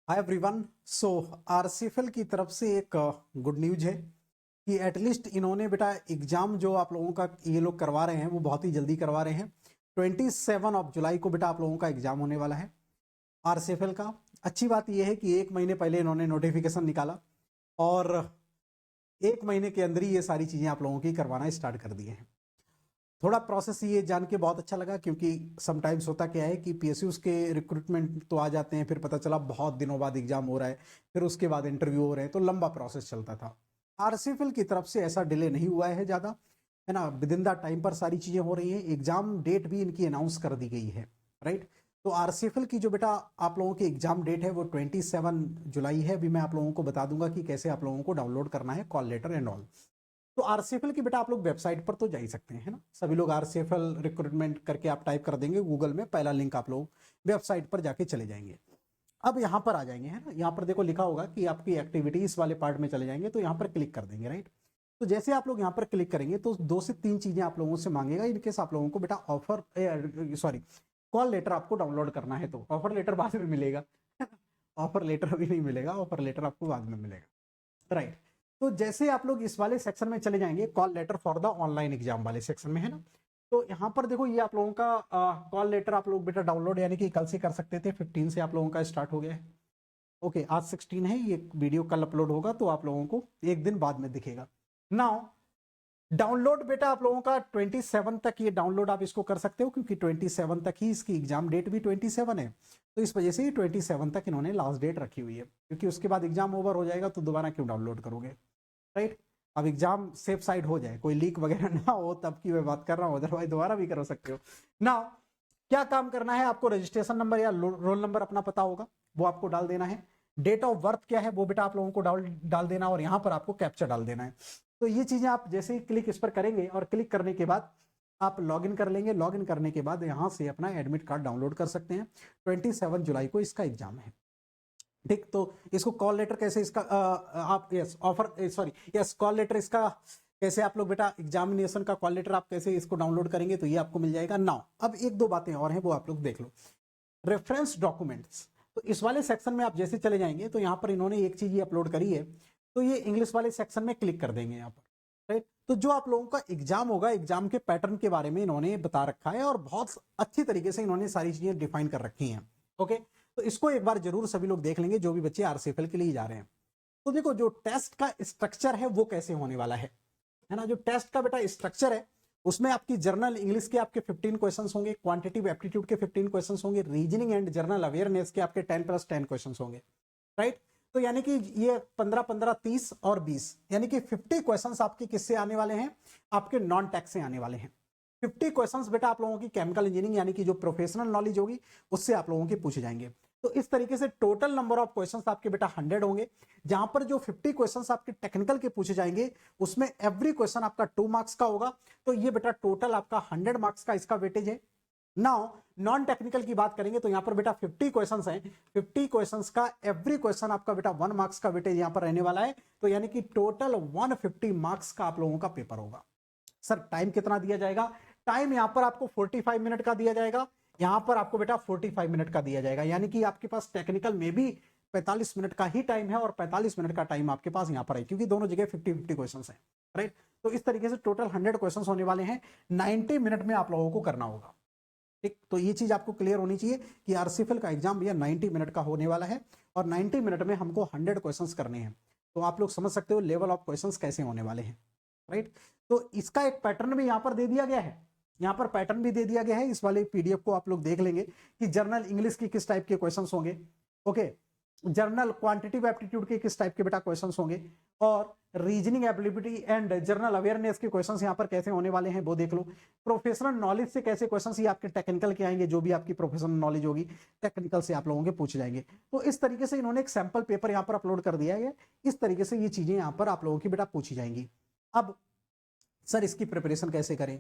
Hi everyone. सो RCFL की तरफ से एक गुड न्यूज है कि एटलीस्ट इन्होंने बेटा एग्जाम जो आप लोगों का ये लोग करवा रहे हैं वो बहुत ही जल्दी करवा रहे हैं। 27 जुलाई को बेटा आप लोगों का एग्जाम होने वाला है आरसीएफएल का। अच्छी बात यह है कि 1 महीने पहले इन्होंने नोटिफिकेशन निकाला और 1 महीने के अंदर ही ये सारी चीज़ें आप लोगों की करवाना स्टार्ट कर दिए हैं। थोड़ा प्रोसेस ये जान के बहुत अच्छा लगा क्योंकि समटाइम्स होता क्या है कि पीएसयूज के रिक्रूटमेंट तो आ जाते हैं, फिर पता चला बहुत दिनों बाद एग्जाम हो रहा है, फिर उसके बाद इंटरव्यू हो रहे हैं, तो लंबा प्रोसेस चलता था। आरसीएफएल की तरफ से ऐसा डिले नहीं हुआ है ज़्यादा, है ना। विद इन द टाइम पर सारी चीज़ें हो रही हैं। एग्जाम डेट भी इनकी अनाउंस कर दी गई है, राइट। तो आरसीएफएल की जो बेटा आप लोगों की एग्जाम डेट है वो 27 जुलाई है। अभी मैं आप लोगों को बता दूंगा कि कैसे आप लोगों को डाउनलोड करना है कॉल लेटर एंड ऑल। तो आरसीएफएल की बेटा आप लोग वेबसाइट पर तो जा ही सकते हैं, है ना। सभी लोग आरसीएफएल रिक्रूटमेंट करके आप टाइप कर देंगे गूगल में, पहला लिंक आप लोग वेबसाइट पर जाके चले जाएंगे। अब यहाँ पर आ जाएंगे, है ना। यहाँ पर देखो लिखा होगा कि आपकी एक्टिविटीज वाले पार्ट में चले जाएंगे, तो यहाँ पर क्लिक कर देंगे, राइट। तो जैसे आप लोग यहाँ पर क्लिक करेंगे तो 2 से 3 चीजें आप लोगों से मांगेगा। इनकेस आप लोगों को बेटा कॉल लेटर आपको डाउनलोड करना है तो ऑफर लेटर बाद में मिलेगा। ऑफर लेटर अभी नहीं मिलेगा, ऑफर लेटर आपको बाद में मिलेगा, राइट। तो जैसे आप लोग इस वाले सेक्शन में चले जाएंगे, call letter for the online exam वाले सेक्शन में, है ना। तो यहाँ पर देखो ये आप लोगों का कॉल लेटर आप लोग बेटा डाउनलोड यानी कि कल से कर सकते थे। 15 से आप लोगों का स्टार्ट हो गया है। ओके, आज 16 है, ये वीडियो कल अपलोड होगा तो आप लोगों को एक दिन बाद में दिखेगा। नाउ डाउनलोड बेटा आप लोगों का 27 तक ये डाउनलोड आप इसको कर सकते हो, क्योंकि 27 तक ही इसकी एग्जाम डेट भी 27 है। तो इस वजह से ये 27 तक इन्होंने लास्ट डेट रखी हुई है, क्योंकि उसके बाद एग्जाम ओवर हो जाएगा तो दोबारा क्यों डाउनलोड करोगे, राइट। अब एग्जाम सेफ साइड हो जाए, कोई लीक वगैरह ना हो, तब की मैं बात कर रहा हूँ, अदरवाइज दोबारा भी कर सकते हो ना। क्या काम करना है आपको, रजिस्ट्रेशन नंबर या रोल नंबर अपना पता होगा वो आपको डाल देना है। डेट ऑफ बर्थ क्या है वो बेटा आप लोगों को डाल देना, और यहाँ पर आपको कैप्चा डाल देना है। तो ये चीजें आप जैसे ही क्लिक इस पर करेंगे और क्लिक करने के बाद आप लॉगिन कर लेंगे। लॉगिन करने के बाद यहाँ से अपना एडमिट कार्ड डाउनलोड कर सकते हैं। 27 जुलाई को इसका एग्जाम है, ठीक। तो इसको कॉल लेटर कैसे इसका आप yes offer sorry yes call letter इसका कैसे आप लोग बेटा एग्जामिनेशन का कॉल लेटर आप कैसे इसको डाउनलोड करेंगे, तो ये आपको मिल जाएगा। नाउ अब 1-2 बातें और हैं वो आप लोग देख लो। रेफरेंस डॉक्यूमेंट्स, तो इस वाले सेक्शन में आप जैसे चले जाएंगे तो यहाँ पर इन्होंने एक चीज ये अपलोड करी है, तो ये इंग्लिश वाले सेक्शन में क्लिक कर देंगे यहाँ पर, राइट। तो जो आप लोगों का एग्जाम होगा, एग्जाम के पैटर्न के बारे में इन्होंने बता रखा है और बहुत अच्छी तरीके से इन्होंने सारी चीजें डिफाइन कर रखी हैं, ओके। तो इसको एक बार जरूर सभी लोग देख लेंगे जो भी बच्चे आरसीएफएल के लिए जा रहे हैं। तो देखो जो टेस्ट का स्ट्रक्चर है वो कैसे होने वाला है ना। जो टेस्ट का बेटा स्ट्रक्चर है उसमें आपकी जर्नल इंग्लिश के आपके 15 क्वेश्चंस होंगे, क्वांटिटिव एप्टीट्यूड के 15 क्वेश्चंस होंगे, रीजनिंग एंड जनरल अवेयरनेस के आपके 10+10 क्वेश्चंस होंगे, राइट। तो यानी कि ये 15-15, 30 और 20 यानी कि 50 क्वेश्चंस आपके किससे आने वाले हैं, आपके नॉन टैक्स से आने वाले हैं। 50 क्वेश्चंस बेटा आप लोगों की केमिकल इंजीनियरिंग यानी कि जो प्रोफेशनल नॉलेज होगी उससे आप लोगों के पूछे जाएंगे। तो इस तरीके से टोटल नंबर ऑफ क्वेश्चंस आपके बेटा 100 होंगे, जहां पर जो 50 क्वेश्चंस आपके टेक्निकल के पूछे जाएंगे उसमें एवरी क्वेश्चन आपका 2 मार्क्स का होगा। तो ये बेटा टोटल आपका 100 मार्क्स का इसका वेटेज है। नाउ नॉन टेक्निकल की बात करेंगे तो यहां पर बेटा 50 क्वेश्चंस हैं, 50 क्वेश्चंस का एवरी क्वेश्चन आपका बेटा 1 मार्क्स का वेटेज यहां पर रहने वाला है। तो यानी कि टोटल 150 मार्क्स का आप लोगों का पेपर होगा। सर टाइम कितना दिया जाएगा, टाइम यहां पर आपको 45 मिनट का दिया जाएगा, यहां पर आपको बेटा 45 मिनट का दिया जाएगा। यानी कि आपके पास टेक्निकल में भी 45 मिनट का ही टाइम है और 45 मिनट का टाइम आपके पास यहां पर है, क्योंकि दोनों जगह 50-50 क्वेश्चन है, राइट। तो इस तरीके से टोटल 100 क्वेश्चन होने वाले हैं, 90 मिनट में आप लोगों को करना होगा, ठीक। तो ये चीज आपको क्लियर होनी चाहिए कि आरसीएफएल का एग्जाम भैया 90 मिनट का होने वाला है और 90 मिनट में हमको 100 क्वेश्चंस करने हैं। तो आप लोग समझ सकते हो लेवल ऑफ क्वेश्चंस कैसे होने वाले हैं, राइट। तो इसका एक पैटर्न भी यहां पर दे दिया गया है, यहां पर पैटर्न भी दे दिया गया है। इस वाले पीडीएफ को आप लोग देख लेंगे कि जर्नल इंग्लिश की किस टाइप के क्वेश्चंस होंगे, ओके। जर्नल क्वांटिटिव एप्टीट्यूड के किस टाइप के बेटा क्वेश्चंस होंगे, और reasoning ability and general awareness के क्वेश्चंस यहां पर कैसे होने वाले हैं वो देख लो। प्रोफेशनल नॉलेज से कैसे क्वेश्चंस, ये आपके टेक्निकल के आएंगे, जो भी आपकी प्रोफेशनल नॉलेज होगी टेक्निकल से आप लोगों के पूछे जाएंगे। तो इस तरीके से इन्होंने एक सैंपल पेपर यहां पर अपलोड कर दिया है। इस तरीके से ये चीजें यहां पर आप लोगों की बेटा पूछी जाएंगी। अब सर इसकी प्रिपरेशन कैसे करें,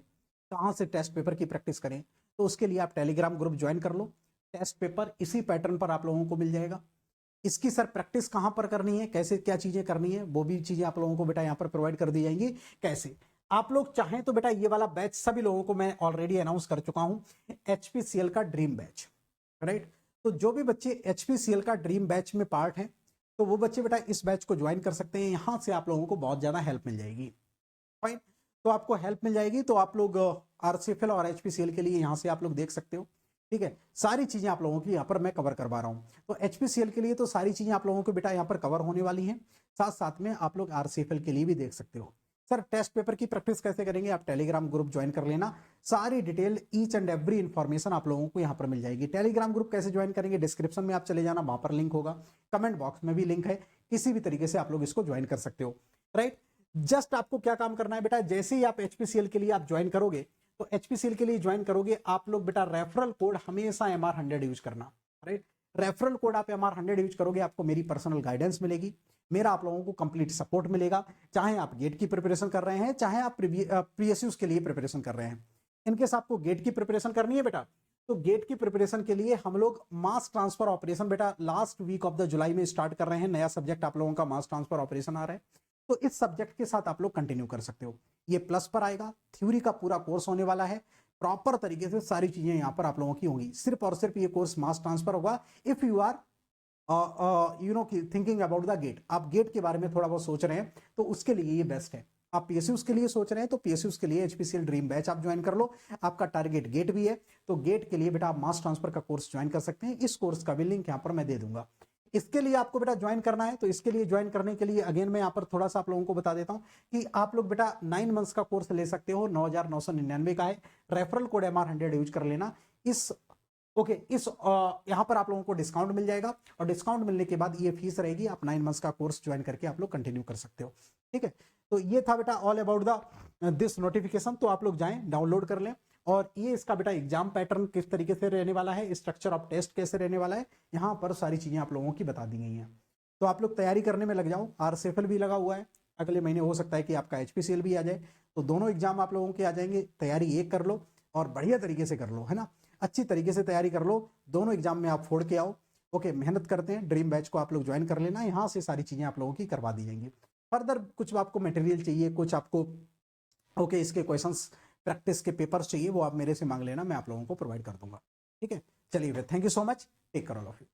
कहां से टेस्ट पेपर की प्रैक्टिस करें, तो उसके लिए आप टेलीग्राम ग्रुप ज्वाइन कर लो। टेस्ट पेपर इसी पैटर्न पर आप लोगों को मिल जाएगा। इसकी सर प्रैक्टिस कहां पर करनी है, कैसे क्या चीजें करनी है, वो भी चीजें आप लोगों को बेटा यहां पर प्रोवाइड कर दी जाएंगी। कैसे आप लोग चाहें तो बेटा ये वाला बैच सभी लोगों को मैं ऑलरेडी अनाउंस कर चुका हूं, एचपीसीएल का ड्रीम बैच, राइट। तो जो भी बच्चे HPCL का ड्रीम बैच में पार्ट हैं, तो वो बच्चे बेटा इस बैच को ज्वाइन कर सकते हैं। यहाँ से आप लोगों को बहुत ज़्यादा हेल्प मिल जाएगी। फाइन, तो आपको हेल्प मिल जाएगी। तो आप लोग RCFL और HPCL के लिए यहाँ से आप लोग देख सकते हो। ठीक है, सारी चीज़ें आप लोगों की यहाँ पर मैं कवर करवा रहा हूँ। तो HPCL के लिए तो सारी चीज़ें आप लोगों को बेटा यहाँ पर कवर होने वाली हैं। साथ साथ में आप लोग RCFL के लिए भी देख सकते हो। सर टेस्ट पेपर की प्रैक्टिस कैसे करेंगे? आप टेलीग्राम ग्रुप ज्वाइन कर लेना, सारी detail each and every information आप लोगों को यहाँ पर मिल जाएगी। टेलीग्राम ग्रुप कैसे ज्वाइन करेंगे? डिस्क्रिप्शन में आप चले जाना, वहां पर लिंक होगा, कमेंट बॉक्स में भी लिंक है, किसी भी तरीके से आप लोग इसको ज्वाइन कर सकते हो। राइट, जस्ट आपको क्या काम करना है बेटा, जैसे ही आप HPCL के लिए आप ज्वाइन करोगे, तो HPCL के लिए ज्वाइन करोगे आप लोग बेटा रेफरल कोड हमेशा MR100 यूज करना। राइट, रेफरल कोड आप MR100 यूज करोगे, आपको मेरी पर्सनल गाइडेंस मिलेगी, मेरा आप लोगों को कंप्लीट सपोर्ट मिलेगा। चाहे आप गेट की प्रिपरेशन कर रहे हैं, चाहे आप PSUs के लिए प्रिपरेशन कर रहे हैं। इनकेस आपको गेट की प्रिपरेशन करनी है बेटा, तो गेट की प्रिपरेशन के लिए हम लोग मास ट्रांसफर ऑपरेशन बेटा last week of the July में स्टार्ट कर रहे हैं। नया सब्जेक्ट आप लोगों का मास ट्रांसफर ऑपरेशन आ रहा है, तो इस सब्जेक्ट के साथ आप लोग कंटिन्यू कर सकते हो। ये प्लस पर आएगा, थ्योरी का पूरा कोर्स होने वाला है, प्रॉपर तरीके से सारी चीजें यहाँ पर आप लोगों की होंगी। सिर्फ और सिर्फ ये कोर्स मास ट्रांसफर होगा if you are thinking about the GATE. आप गेट के बारे में थोड़ा बहुत सोच रहे हैं तो उसके लिए ये बेस्ट है। आप PSUs के लिए सोच रहे हैं तो PSUs के लिए HPCL ड्रीम बैच आप ज्वाइन कर लो। आपका टारगेट गेट भी है, तो गेट के लिए बेटा आप मास ट्रांसफर का कोर्स ज्वाइन कर सकते हैं। इस कोर्स का भी लिंक यहाँ पर मैं दे दूंगा। इसके लिए आपको बेटा ज्वाइन करना है, तो इसके लिए ज्वाइन करने के लिए अगेन मैं यहाँ पर थोड़ा सा आप लोगों को बता देता हूँ कि आप लोग बेटा 9 मंथ्स का कोर्स ले सकते हो, 9,999 का है। रेफरल कोड MR100 यूज कर लेना। इस यहाँ पर आप लोगों को डिस्काउंट मिल जाएगा, और डिस्काउंट मिलने के बाद ये फीस रहेगी। आप 9 मंथ्स का कोर्स ज्वाइन करके आप लोग कंटिन्यू कर सकते हो। ठीक है, तो ये था बेटा all about the this notification. तो आप लोग जाएं, डाउनलोड कर लें, और ये इसका बेटा एग्जाम पैटर्न किस तरीके से रहने वाला है, स्ट्रक्चर ऑफ टेस्ट कैसे रहने वाला है, यहाँ पर सारी चीजें आप लोगों की बता दी गई हैं। तो आप लोग तैयारी करने में लग जाओ। RCFL भी लगा हुआ है, अगले महीने हो सकता है कि आपका HPCL भी आ जाए, तो दोनों एग्जाम आप लोगों के आ जाएंगे। तैयारी एक कर लो और बढ़िया तरीके से कर लो, है ना, अच्छी तरीके से तैयारी कर लो। दोनों एग्जाम में आप फोड़ के आओ। ओके, मेहनत करते हैं। ड्रीम बैच को आप लोग ज्वाइन कर लेना, यहाँ से सारी चीजें आप लोगों की करवा दी जाएंगी। फर्दर कुछ आपको मटेरियल चाहिए, कुछ आपको इसके क्वेश्चंस प्रैक्टिस के पेपर्स चाहिए, वो आप मेरे से मांग लेना, मैं आप लोगों को प्रोवाइड कर दूंगा। ठीक है, चलिए, thank you so much, take care all of you.